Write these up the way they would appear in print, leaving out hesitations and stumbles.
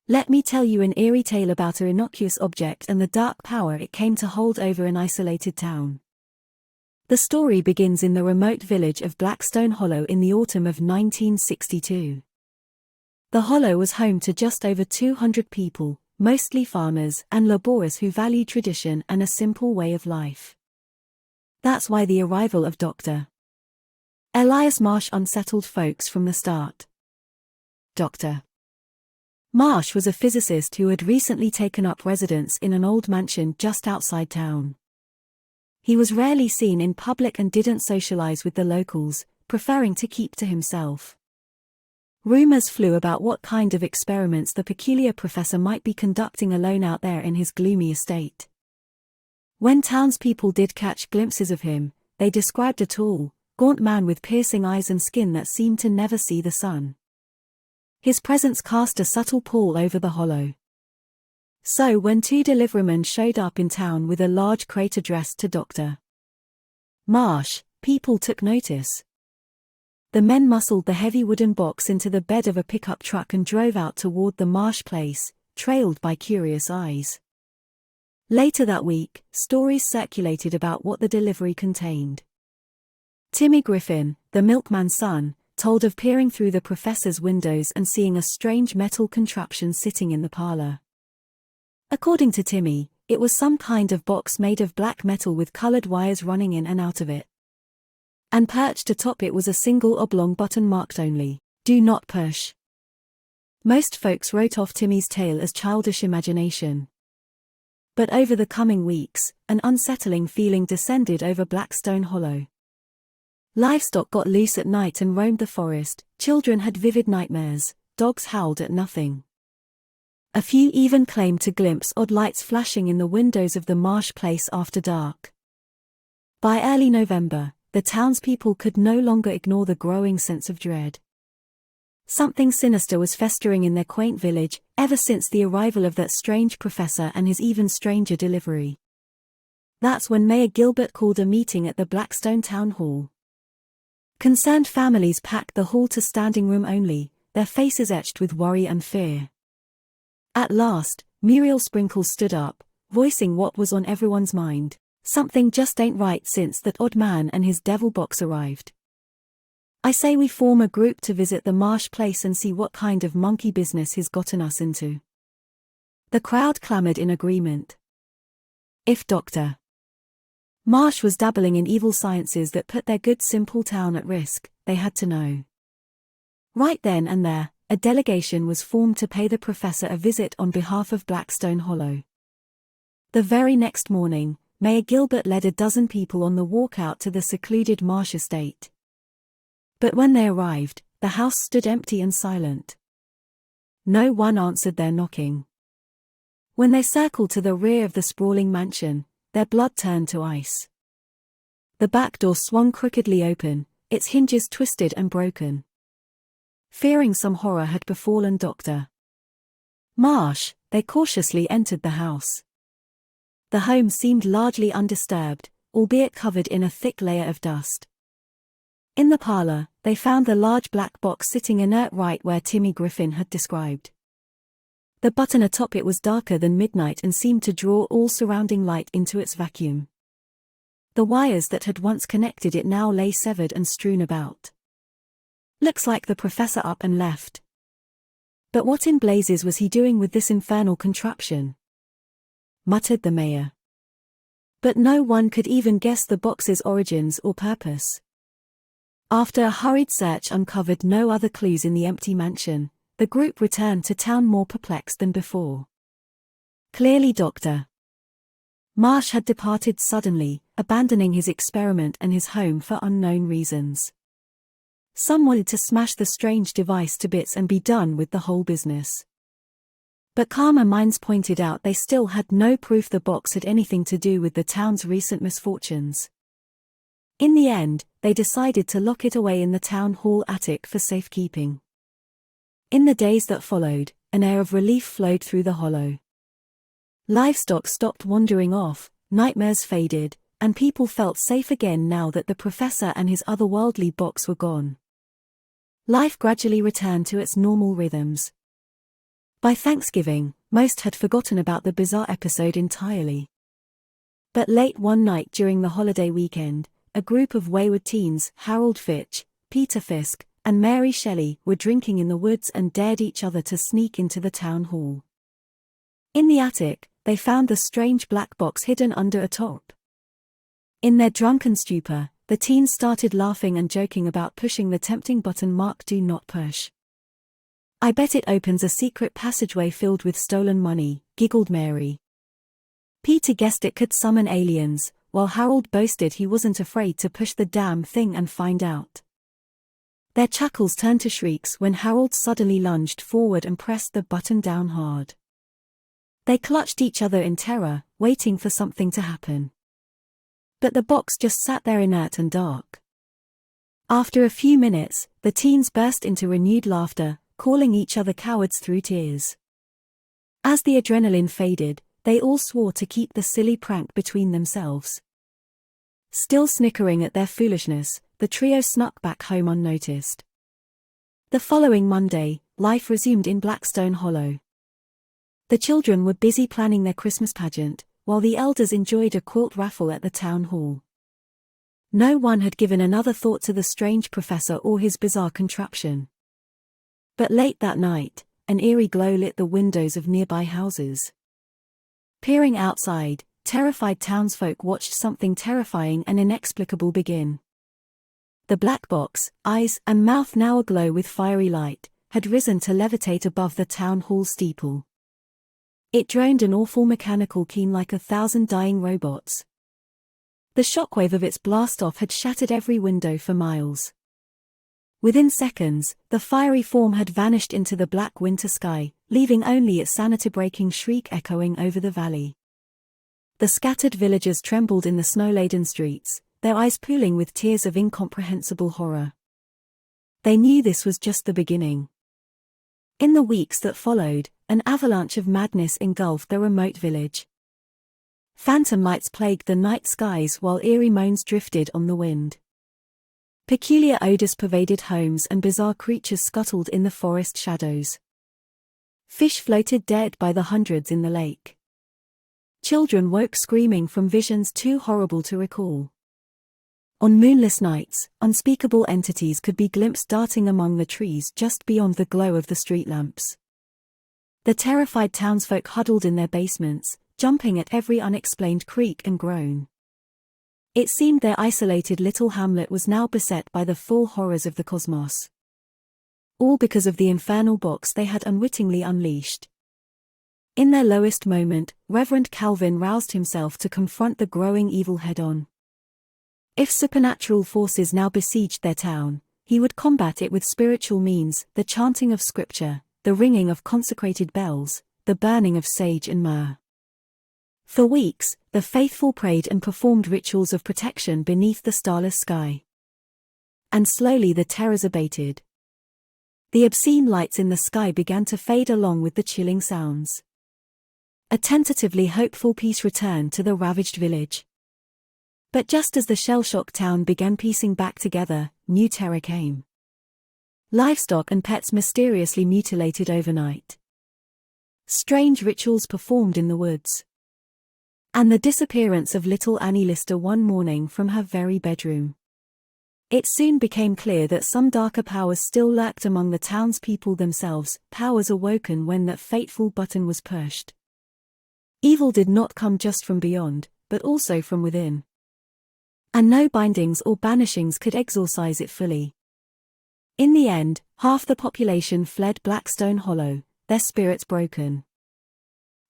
Let me tell you an eerie tale about an innocuous object and the dark power it came to hold over an isolated town. The story begins in the remote village of Blackstone Hollow in the autumn of 1962. The hollow was home to just over 200 people, mostly farmers and laborers who valued tradition and a simple way of life. That's why the arrival of Dr. Elias Marsh unsettled folks from the start. Dr. Marsh was a physicist who had recently taken up residence in an old mansion just outside town. He was rarely seen in public and didn't socialize with the locals, preferring to keep to himself. Rumors flew about what kind of experiments the peculiar professor might be conducting alone out there in his gloomy estate. When townspeople did catch glimpses of him, they described a tall, gaunt man with piercing eyes and skin that seemed to never see the sun. His presence cast a subtle pall over the hollow. So when two deliverymen showed up in town with a large crate addressed to Dr. Marsh, people took notice. The men muscled the heavy wooden box into the bed of a pickup truck and drove out toward the Marsh place, trailed by curious eyes. Later that week, stories circulated about what the delivery contained. Timmy Griffin, the milkman's son, told of peering through the professor's windows and seeing a strange metal contraption sitting in the parlor. According to Timmy, it was some kind of box made of black metal with colored wires running in and out of it. And perched atop it was a single oblong button marked only, "Do not push." Most folks wrote off Timmy's tale as childish imagination. But over the coming weeks, an unsettling feeling descended over Blackstone Hollow. Livestock got loose at night and roamed the forest, children had vivid nightmares, dogs howled at nothing. A few even claimed to glimpse odd lights flashing in the windows of the Marsh place after dark. By early November, the townspeople could no longer ignore the growing sense of dread. Something sinister was festering in their quaint village, ever since the arrival of that strange professor and his even stranger delivery. That's when Mayor Gilbert called a meeting at the Blackstone Town Hall. Concerned families packed the hall to standing room only, their faces etched with worry and fear. At last, Muriel Sprinkles stood up, voicing what was on everyone's mind. "Something just ain't right since that odd man and his devil box arrived. I say we form a group to visit the Marsh place and see what kind of monkey business he's gotten us into." The crowd clamored in agreement. If Dr. Marsh was dabbling in evil sciences that put their good simple town at risk, they had to know. Right then and there, a delegation was formed to pay the professor a visit on behalf of Blackstone Hollow. The very next morning, Mayor Gilbert led a dozen people on the walk out to the secluded Marsh estate. But when they arrived, the house stood empty and silent. No one answered their knocking. When they circled to the rear of the sprawling mansion, their blood turned to ice. The back door swung crookedly open, its hinges twisted and broken. Fearing some horror had befallen Dr. Marsh, they cautiously entered the house. The home seemed largely undisturbed, albeit covered in a thick layer of dust. In the parlor, they found the large black box sitting inert right where Timmy Griffin had described. The button atop it was darker than midnight and seemed to draw all surrounding light into its vacuum. The wires that had once connected it now lay severed and strewn about. "Looks like the professor up and left. But what in blazes was he doing with this infernal contraption?" muttered the mayor. But no one could even guess the box's origins or purpose. After a hurried search uncovered no other clues in the empty mansion, the group returned to town more perplexed than before. Clearly Dr. Marsh had departed suddenly, abandoning his experiment and his home for unknown reasons. Some wanted to smash the strange device to bits and be done with the whole business. But calmer minds pointed out they still had no proof the box had anything to do with the town's recent misfortunes. In the end, they decided to lock it away in the town hall attic for safekeeping. In the days that followed, an air of relief flowed through the hollow. Livestock stopped wandering off, nightmares faded, and people felt safe again now that the professor and his otherworldly box were gone. Life gradually returned to its normal rhythms. By Thanksgiving, most had forgotten about the bizarre episode entirely. But late one night during the holiday weekend, a group of wayward teens, Harold Fitch, Peter Fisk, and Mary Shelley, were drinking in the woods and dared each other to sneak into the town hall. In the attic, they found the strange black box hidden under a top. In their drunken stupor, the teens started laughing and joking about pushing the tempting button marked "Do Not Push." "I bet it opens a secret passageway filled with stolen money," giggled Mary. Peter guessed it could summon aliens, while Harold boasted he wasn't afraid to push the damn thing and find out. Their chuckles turned to shrieks when Harold suddenly lunged forward and pressed the button down hard. They clutched each other in terror, waiting for something to happen. But the box just sat there inert and dark. After a few minutes, the teens burst into renewed laughter, calling each other cowards through tears. As the adrenaline faded, they all swore to keep the silly prank between themselves. Still snickering at their foolishness, the trio snuck back home unnoticed. The following Monday, life resumed in Blackstone Hollow. The children were busy planning their Christmas pageant, while the elders enjoyed a quilt raffle at the town hall. No one had given another thought to the strange professor or his bizarre contraption. But late that night, an eerie glow lit the windows of nearby houses. Peering outside, terrified townsfolk watched something terrifying and inexplicable begin. The black box, eyes and mouth now aglow with fiery light, had risen to levitate above the town hall steeple. It droned an awful mechanical keen like 1,000 dying robots. The shockwave of its blast-off had shattered every window for miles. Within seconds, the fiery form had vanished into the black winter sky, leaving only its sanity-breaking shriek echoing over the valley. The scattered villagers trembled in the snow-laden streets, their eyes pooling with tears of incomprehensible horror. They knew this was just the beginning. In the weeks that followed, an avalanche of madness engulfed the remote village. Phantom lights plagued the night skies while eerie moans drifted on the wind. Peculiar odors pervaded homes and bizarre creatures scuttled in the forest shadows. Fish floated dead by the hundreds in the lake. Children woke screaming from visions too horrible to recall. On moonless nights, unspeakable entities could be glimpsed darting among the trees just beyond the glow of the street lamps. The terrified townsfolk huddled in their basements, jumping at every unexplained creak and groan. It seemed their isolated little hamlet was now beset by the full horrors of the cosmos. All because of the infernal box they had unwittingly unleashed. In their lowest moment, Reverend Calvin roused himself to confront the growing evil head-on. If supernatural forces now besieged their town, he would combat it with spiritual means, the chanting of scripture, the ringing of consecrated bells, the burning of sage and myrrh. For weeks, the faithful prayed and performed rituals of protection beneath the starless sky. And slowly the terrors abated. The obscene lights in the sky began to fade along with the chilling sounds. A tentatively hopeful peace returned to the ravaged village. But just as the shell-shocked town began piecing back together, new terror came. Livestock and pets mysteriously mutilated overnight. Strange rituals performed in the woods. And the disappearance of little Annie Lister one morning from her very bedroom. It soon became clear that some darker powers still lurked among the townspeople themselves, powers awoken when that fateful button was pushed. Evil did not come just from beyond, but also from within. And no bindings or banishings could exorcise it fully. In the end, half the population fled Blackstone Hollow, their spirits broken.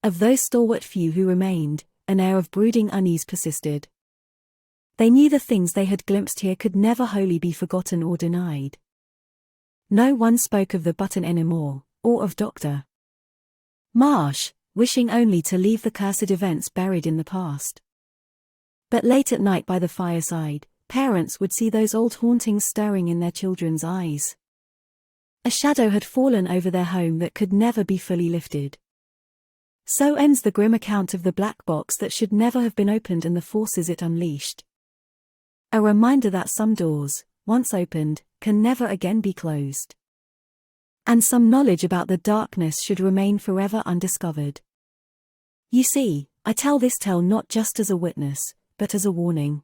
Of those stalwart few who remained, an air of brooding unease persisted. They knew the things they had glimpsed here could never wholly be forgotten or denied. No one spoke of the button anymore, or of Dr. Marsh, wishing only to leave the cursed events buried in the past. But late at night by the fireside, parents would see those old hauntings stirring in their children's eyes. A shadow had fallen over their home that could never be fully lifted. So ends the grim account of the black box that should never have been opened and the forces it unleashed. A reminder that some doors, once opened, can never again be closed. And some knowledge about the darkness should remain forever undiscovered. You see, I tell this tale not just as a witness, but as a warning.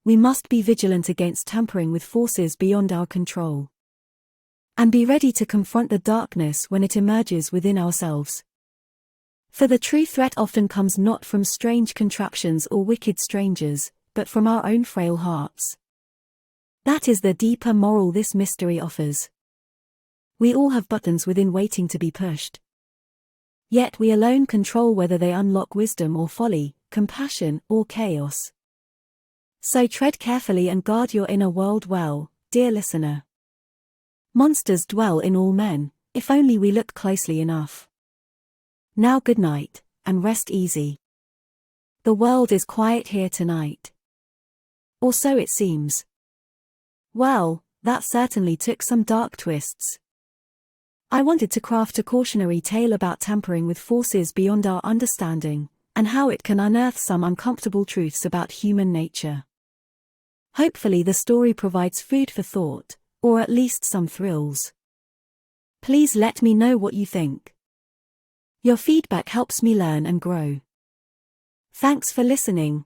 We must be vigilant against tampering with forces beyond our control. And be ready to confront the darkness when it emerges within ourselves. For the true threat often comes not from strange contraptions or wicked strangers, but from our own frail hearts. That is the deeper moral this mystery offers. We all have buttons within waiting to be pushed. Yet we alone control whether they unlock wisdom or folly, compassion or chaos. So tread carefully and guard your inner world well, dear listener. Monsters dwell in all men, if only we look closely enough. Now good night, and rest easy. The world is quiet here tonight. Or so it seems. Well, that certainly took some dark twists. I wanted to craft a cautionary tale about tampering with forces beyond our understanding, and how it can unearth some uncomfortable truths about human nature. Hopefully the story provides food for thought, or at least some thrills. Please let me know what you think. Your feedback helps me learn and grow. Thanks for listening.